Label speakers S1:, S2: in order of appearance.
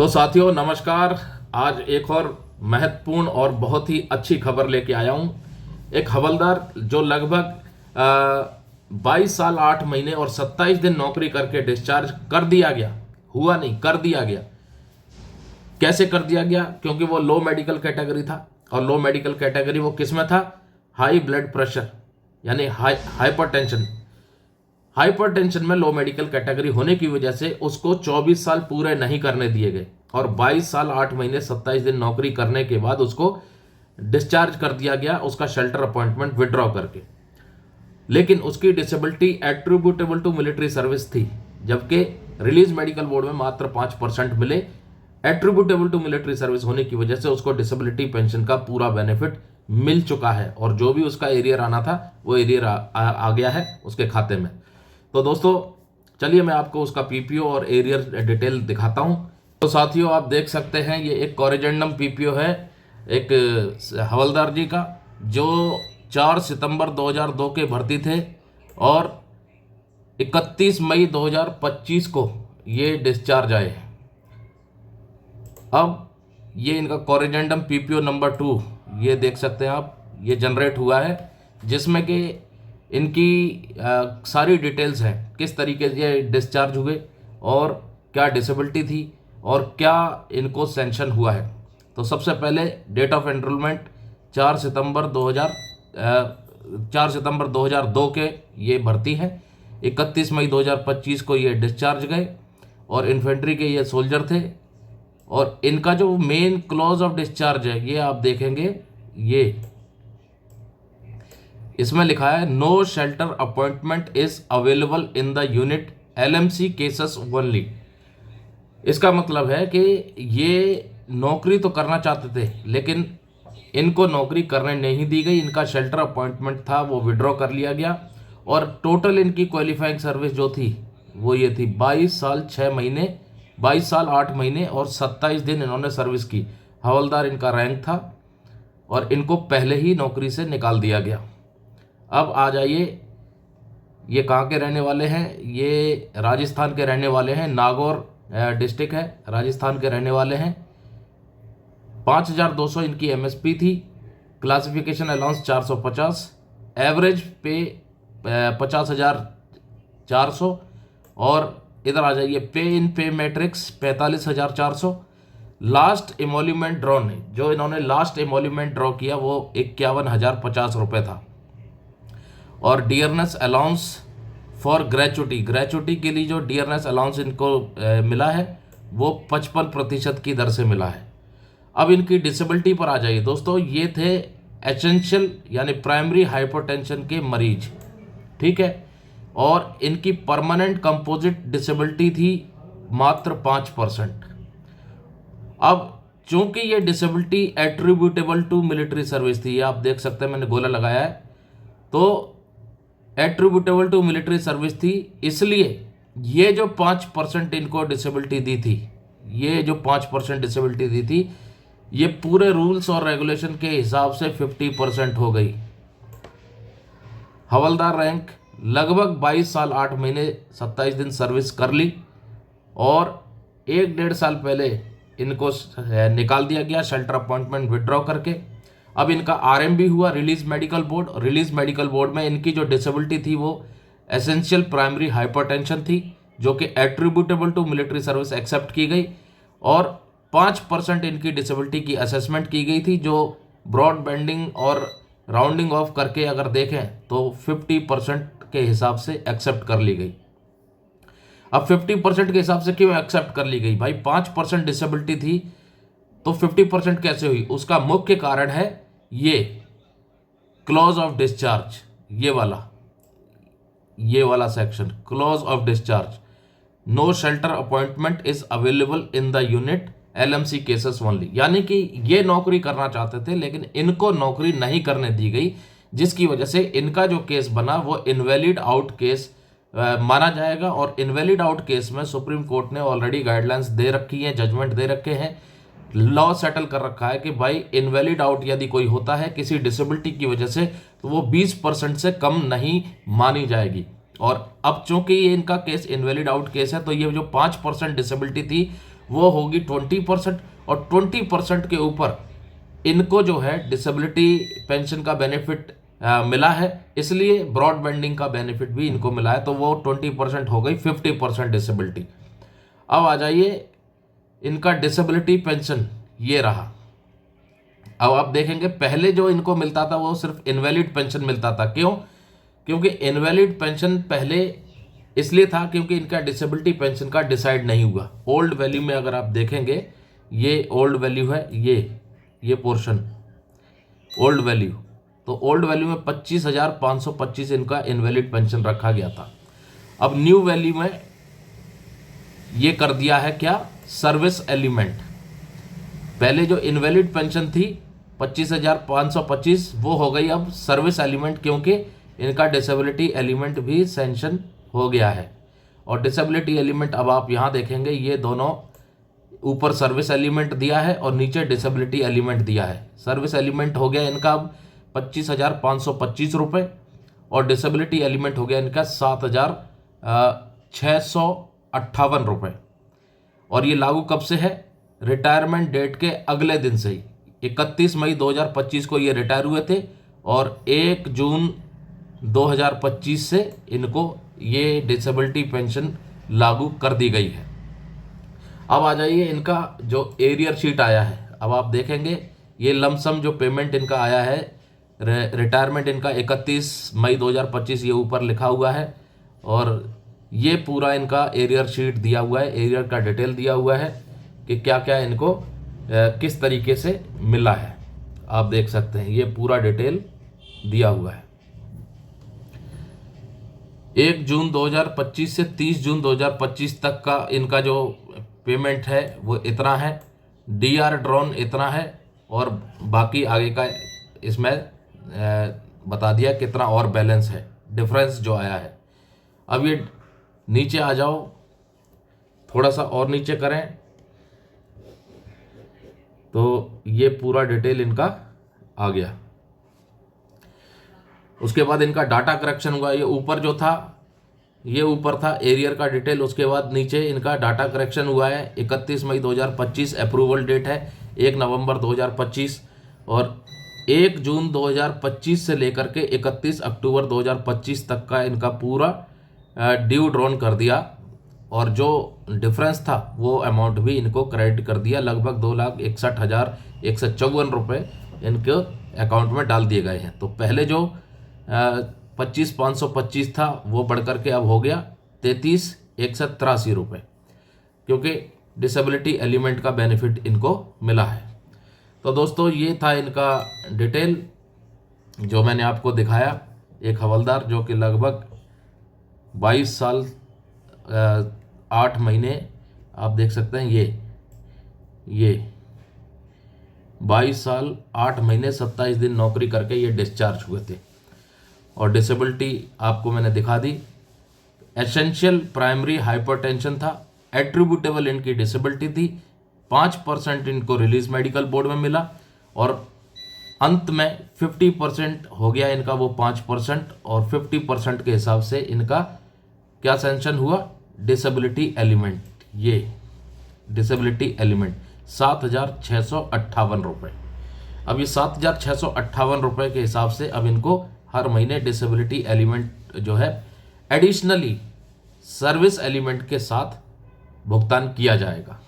S1: तो साथियों नमस्कार। आज एक और महत्वपूर्ण और बहुत ही अच्छी खबर लेके आया हूँ। एक हवलदार जो लगभग 22 साल 8 महीने और 27 दिन नौकरी करके डिस्चार्ज कर दिया गया, हुआ नहीं कर दिया गया। कैसे कर दिया गया? क्योंकि वो लो मेडिकल कैटेगरी था, और लो मेडिकल कैटेगरी वो किस में था? हाई ब्लड प्रेशर यानी हाइपरटेंशन। हाइपरटेंशन में लो मेडिकल कैटेगरी होने की वजह से उसको 24 साल पूरे नहीं करने दिए गए, और 22 साल 8 महीने 27 दिन नौकरी करने के बाद उसको डिस्चार्ज कर दिया गया, उसका शेल्टर अपॉइंटमेंट विड्रॉ करके। लेकिन उसकी disability attributable to military service थी, जबकि रिलीज मेडिकल बोर्ड में मात्र 5% मिले। एट्रीब्यूटेबल टू मिलिट्री सर्विस होने की वजह से उसको डिसेबिलिटी पेंशन का पूरा बेनिफिट मिल चुका है, और जो भी उसका एरियर आना था वो एरियर आ गया है उसके खाते में। तो दोस्तों चलिए मैं आपको उसका पीपीओ और एरियर डिटेल दिखाता हूं। तो साथियों आप देख सकते हैं ये एक कोरिजेंडम पीपीओ है एक हवलदार जी का, जो 4 सितंबर 2002 के भर्ती थे, और 31 मई 2025 को ये डिस्चार्ज आए। अब ये इनका कोरिजेंडम पीपीओ नंबर 2 ये देख सकते हैं आप, ये जनरेट हुआ है, जिसमें कि इनकी सारी डिटेल्स हैं, किस तरीके से ये डिस्चार्ज हुए और क्या डिसेबिलिटी थी और क्या इनको सेंक्शन हुआ है। तो सबसे पहले डेट ऑफ एनरोलमेंट 4 सितंबर 2002 के ये भर्ती है। 31 मई 2025 को ये डिस्चार्ज गए, और इन्फेंट्री के ये सोल्जर थे। और इनका जो मेन क्लॉज ऑफ डिस्चार्ज है ये आप देखेंगे, ये इसमें लिखा है no shelter appointment is available in the unit LMC cases only. इसका मतलब है कि ये नौकरी तो करना चाहते थे, लेकिन इनको नौकरी करने नहीं दी गई। इनका शेल्टर अपॉइंटमेंट था वो विड्रॉ कर लिया गया, और टोटल इनकी क्वालिफाइंग सर्विस जो थी वो ये थी 22 साल 6 महीने 22 साल 8 महीने और 27 दिन इन्होंने सर्विस की। हवलदार इनका रैंक था, और इनको पहले ही नौकरी से निकाल दिया गया। अब आ जाइए, ये कहाँ के रहने वाले हैं? ये राजस्थान के रहने वाले हैं, नागौर डिस्ट्रिक्ट है, राजस्थान के रहने वाले हैं। 5200 इनकी एमएसपी थी। क्लासिफिकेशन अलाउंस 450, एवरेज पे 50,400, और इधर आ जाइए पे इन पे मैट्रिक्स 45,400। लास्ट एमोल्यूमेंट ड्रॉ ने जो इन्होंने लास्ट एमोल्यूमेंट ड्रॉ किया वो 51,050 रुपये था। और डियरनेस अलाउंस फॉर ग्रेचुटी के लिए जो डियरनेस अलाउंस इनको मिला है वो 55% की दर से मिला है। अब इनकी डिसेबिलिटी पर आ जाइए दोस्तों। ये थे एसेंशियल यानी प्राइमरी हाइपरटेंशन के मरीज, ठीक है, और इनकी परमानेंट कंपोजिट डिसेबिलिटी थी मात्र 5%। अब चूंकि ये disability attributable to military service थी, ये आप देख सकते हैं मैंने गोला लगाया है, तो एट्रीब्यूटेबल टू मिलिट्री सर्विस थी, इसलिए ये जो 5% इनको डिसेबिलिटी दी थी, ये जो 5% डिसेबिलिटी दी थी, ये पूरे रूल्स और रेगुलेशन के हिसाब से 50% हो गई। हवलदार रैंक लगभग 22 साल 8 महीने 27 दिन सर्विस कर ली, और 1-1.5 साल पहले इनको निकाल दिया गया शेल्टर अपॉइंटमेंट विड्रॉ करके। अब इनका आरएमबी हुआ, release medical board. Release medical board में इनकी जो डिसेबिलिटी थी वो एसेंशियल प्राइमरी हाइपरटेंशन थी, जो कि attributable to military service accept की गई, और 5% इनकी डिसेबिलिटी की असेसमेंट की गई थी, जो ब्रॉड बैंडिंग और राउंडिंग ऑफ करके अगर देखें तो 50% के हिसाब से एक्सेप्ट कर ली गई। अब 50% के हिसाब से क्यों एक्सेप्ट कर ली गई भाई? 5% डिसेबिलिटी थी तो 50% कैसे हुई? उसका मुख्य कारण है ये क्लॉज ऑफ डिस्चार्ज, ये वाला section, clause of discharge. No shelter appointment is available in the unit LMC cases only, यानी कि ये नौकरी करना चाहते थे लेकिन इनको नौकरी नहीं करने दी गई, जिसकी वजह से इनका जो केस बना वो इनवैलिड आउट केस माना जाएगा। और इनवैलिड आउट केस में सुप्रीम कोर्ट ने ऑलरेडी गाइडलाइंस दे रखी है, जजमेंट दे रखे हैं, लॉ सेटल कर रखा है कि भाई इनवैलिड आउट यदि कोई होता है किसी डिसेबिलिटी की वजह से तो वो 20% से कम नहीं मानी जाएगी। और अब चूंकि ये इनका केस इनवैलिड आउट केस है, तो ये जो 5% डिसेबिलिटी थी वो होगी 20%, और 20% के ऊपर इनको जो है डिसेबिलिटी पेंशन का बेनिफिट मिला है, इसलिए ब्रॉडबैंडिंग का बेनिफिट भी इनको मिला है, तो वो 20% हो गई 50% डिसेबिलिटी। अब आ जाइए इनका डिसेबिलिटी पेंशन, ये रहा। अब आप देखेंगे पहले जो इनको मिलता था वो सिर्फ इनवैलिड पेंशन मिलता था। क्यों? क्योंकि इनवैलिड पेंशन पहले इसलिए था क्योंकि इनका डिसेबिलिटी पेंशन का डिसाइड नहीं हुआ। ओल्ड वैल्यू में अगर आप देखेंगे, ये ओल्ड वैल्यू है, ये पोर्शन ओल्ड वैल्यू, तो ओल्ड वैल्यू में 25,525 इनका इनवैलिड पेंशन रखा गया था। अब न्यू वैल्यू में ये कर दिया है क्या, सर्विस एलिमेंट। पहले जो इनवैलिड पेंशन थी 25,525, वो हो गई अब सर्विस एलिमेंट, क्योंकि इनका डिसेबिलिटी एलिमेंट भी सैंक्शन हो गया है। और डिसेबिलिटी एलिमेंट अब आप यहाँ देखेंगे, ये दोनों ऊपर सर्विस एलिमेंट दिया है और नीचे डिसेबिलिटी एलिमेंट दिया है। सर्विस एलिमेंट हो गया इनका अब 25,525 रुपये, और डिसेबिलिटी एलिमेंट हो गया इनका 7,658 रुपये। और ये लागू कब से है? रिटायरमेंट डेट के अगले दिन से ही। 31 मई 2025 को ये रिटायर हुए थे, और 1 जून 2025 से इनको ये डिसेबिलिटी पेंशन लागू कर दी गई है। अब आ जाइए इनका जो एरियर शीट आया है। अब आप देखेंगे ये लमसम जो पेमेंट इनका आया है, रिटायरमेंट इनका 31 मई 2025 ये ऊपर लिखा हुआ है, और ये पूरा इनका एरियर शीट दिया हुआ है, एरियर का डिटेल दिया हुआ है कि क्या क्या इनको किस तरीके से मिला है। आप देख सकते हैं ये पूरा डिटेल दिया हुआ है। 1 जून 2025 से 30 जून 2025 तक का इनका जो पेमेंट है वो इतना है, डीआर ड्रॉन इतना है, और बाकी आगे का इसमें बता दिया कितना और बैलेंस है, डिफरेंस जो आया है। अब ये नीचे आ जाओ, थोड़ा सा और नीचे करें तो ये पूरा डिटेल इनका आ गया। उसके बाद इनका डाटा करेक्शन हुआ। ये ऊपर जो था, ये ऊपर था एरियर का डिटेल, उसके बाद नीचे इनका डाटा करेक्शन हुआ है। 31 मई 2025 अप्रूवल डेट है, 1 नवंबर 2025, और 1 जून 2025 से लेकर के 31 अक्टूबर 2025 तक का इनका पूरा ड्यू ड्रॉन कर दिया, और जो डिफरेंस था वो अमाउंट भी इनको क्रेडिट कर दिया। लगभग 2,61,154 रुपये इनके अकाउंट में डाल दिए गए हैं। तो पहले जो 25,525 था वो बढ़ करके अब हो गया 33,183 रुपये, क्योंकि डिसेबिलिटी एलिमेंट का बेनिफिट इनको मिला है। तो दोस्तों ये था इनका डिटेल जो मैंने आपको दिखाया। एक हवलदार जो कि लगभग 22 साल 8 महीने, आप देख सकते हैं ये 22 साल 8 महीने 27 दिन नौकरी करके ये डिस्चार्ज हुए थे। और डिसेबिलिटी आपको मैंने दिखा दी। एसेंशियल प्राइमरी हाइपरटेंशन था, एट्रीब्यूटेबल इनकी डिसेबिलिटी थी, 5% इनको रिलीज मेडिकल बोर्ड में मिला, और अंत में 50% हो गया इनका वो 5%, और 50% के हिसाब से इनका क्या सैंक्शन हुआ, डिसेबिलिटी एलिमेंट। ये डिसेबिलिटी एलिमेंट 7,658 रुपये। अब ये 7,658 रुपये के हिसाब से अब इनको हर महीने डिसेबिलिटी एलिमेंट जो है एडिशनली सर्विस एलिमेंट के साथ भुगतान किया जाएगा।